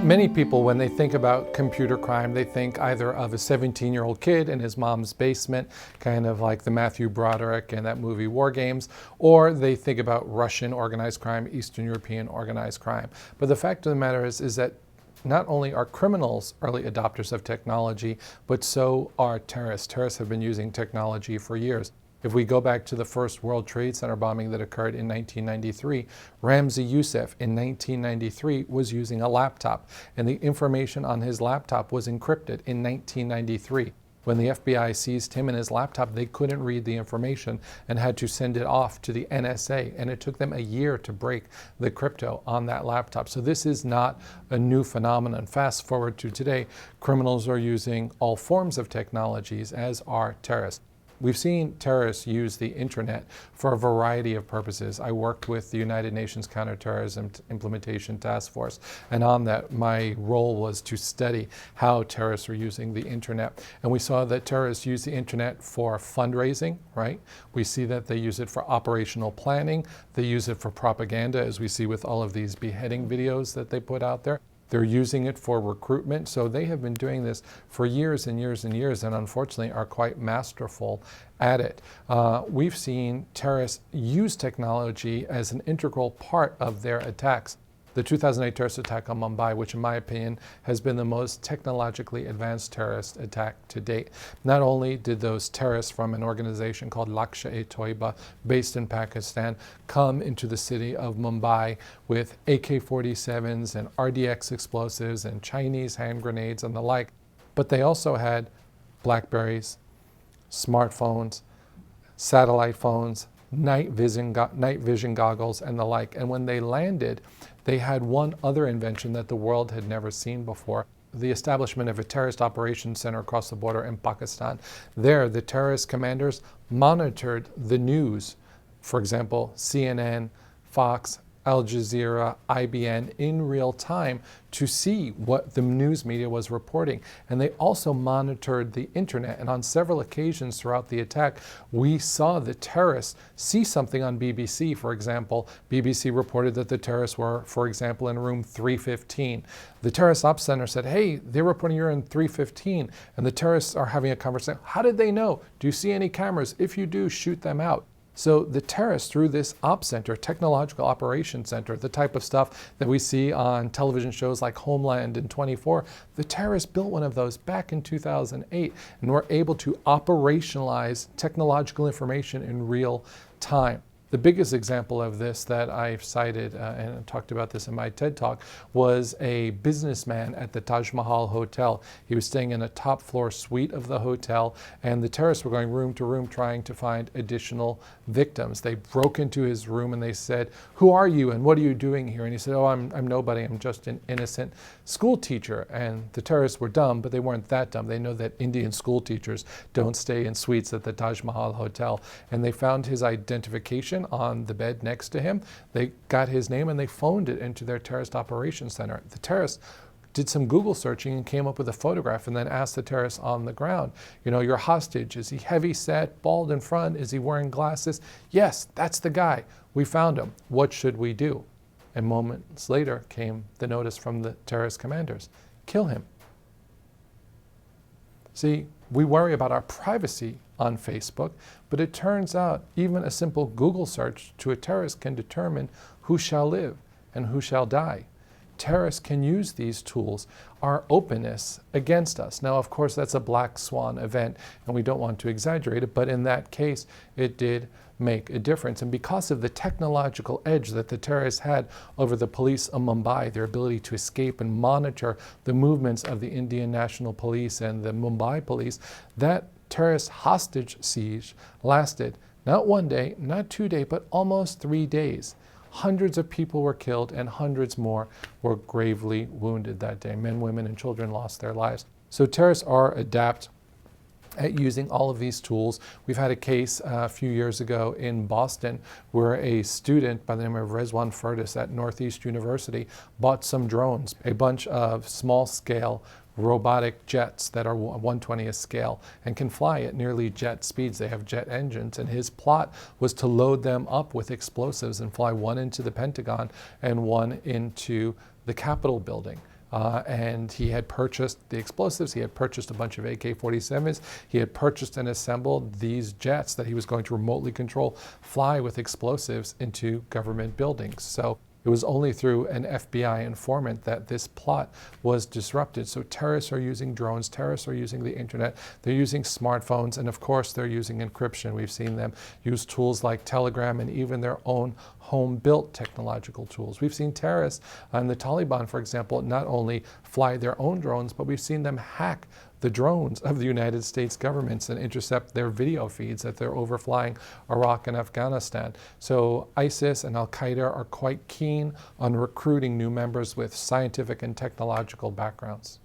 Many people, when they think about computer crime, they think either of a 17-year-old kid in his mom's basement, kind of like the Matthew Broderick in that movie War Games, or they think about Russian organized crime, Eastern European organized crime. But the fact of the matter is that not only are criminals early adopters of technology, but so are terrorists. Terrorists have been using technology for years. If we go back to the first World Trade Center bombing that occurred in 1993, Ramzi Youssef in 1993 was using a laptop, and the information on his laptop was encrypted in 1993. When the FBI seized him and his laptop, they couldn't read the information and had to send it off to the NSA, and it took them a year to break the crypto on that laptop. So this is not a new phenomenon. Fast forward to today, criminals are using all forms of technologies, as are terrorists. We've seen terrorists use the internet for a variety of purposes. I worked with the United Nations Counterterrorism Implementation Task Force, and on that, my role was to study how terrorists are using the internet. And we saw that terrorists use the internet for fundraising, right? We see that they use it for operational planning. They use it for propaganda, as we see with all of these beheading videos that they put out there. They're using it for recruitment. So they have been doing this for years and years and years, and unfortunately are quite masterful at it. We've seen terrorists use technology as an integral part of their attacks. The 2008 terrorist attack on Mumbai, which in my opinion has been the most technologically advanced terrorist attack to date. Not only did those terrorists from an organization called Lashkar-e-Taiba, based in Pakistan, come into the city of Mumbai with AK-47s and RDX explosives and Chinese hand grenades and the like, but they also had Blackberries, smartphones, satellite phones, night vision goggles and the like. And when they landed, they had one other invention that the world had never seen before: the establishment of a terrorist operations center across the border in Pakistan. There, the terrorist commanders monitored the news, for example, CNN, Fox, Al Jazeera, IBN, in real time to see what the news media was reporting. And they also monitored the internet. And on several occasions throughout the attack, we saw the terrorists see something on BBC. For example, BBC reported that the terrorists were, for example, in room 315. The terrorist ops center said, hey, they're reporting you're in 315. And the terrorists are having a conversation. How did they know? Do you see any cameras? If you do, shoot them out. So the terrorists, through this ops center, technological operations center, the type of stuff that we see on television shows like Homeland and 24, the terrorists built one of those back in 2008 and were able to operationalize technological information in real time. The biggest example of this that I've cited and talked about this in my TED Talk was a businessman at the Taj Mahal Hotel. He was staying in a top floor suite of the hotel, and the terrorists were going room to room trying to find additional victims. They broke into his room and they said, who are you and what are you doing here? And he said, oh, I'm nobody, I'm just an innocent school teacher. And the terrorists were dumb, but they weren't that dumb. They know that Indian school teachers don't stay in suites at the Taj Mahal Hotel. And they found his identification on the bed next to him. They got his name and they phoned it into their terrorist operations center. The terrorists did some Google searching and came up with a photograph and then asked the terrorists on the ground, you know, your hostage, is he heavy set, bald in front, is he wearing glasses? Yes, that's the guy. We found him. What should we do? And moments later came the notice from the terrorist commanders: kill him. See, we worry about our privacy on Facebook, but it turns out even a simple Google search to a terrorist can determine who shall live and who shall die. Terrorists can use these tools, our openness, against us. Now, of course, that's a black swan event, and we don't want to exaggerate it, but in that case, it did make a difference. And because of the technological edge that the terrorists had over the police of Mumbai, their ability to escape and monitor the movements of the Indian National Police and the Mumbai police, that terrorist hostage siege lasted not 1 day, not 2 days, but almost 3 days. Hundreds of people were killed and hundreds more were gravely wounded that day. Men, women, and children lost their lives. So terrorists are adept at using all of these tools. We've had a case a few years ago in Boston where a student by the name of Rezwan Ferdis at Northeast University bought some drones, a bunch of small-scale robotic jets that are 1/20th scale and can fly at nearly jet speeds. They have jet engines, and his plot was to load them up with explosives and fly one into the Pentagon and one into the Capitol building. and he had purchased the explosives, he had purchased a bunch of AK-47s, he had purchased and assembled these jets that he was going to remotely control, fly with explosives into government buildings. So it was only through an FBI informant that this plot was disrupted. So terrorists are using drones, terrorists are using the internet, they're using smartphones, and of course they're using encryption. We've seen them use tools like Telegram and even their own home-built technological tools. We've seen terrorists and the Taliban, for example, not only fly their own drones, but we've seen them hack the drones of the United States governments and intercept their video feeds that they're overflying Iraq and Afghanistan. So ISIS and al-Qaeda are quite keen on recruiting new members with scientific and technological backgrounds.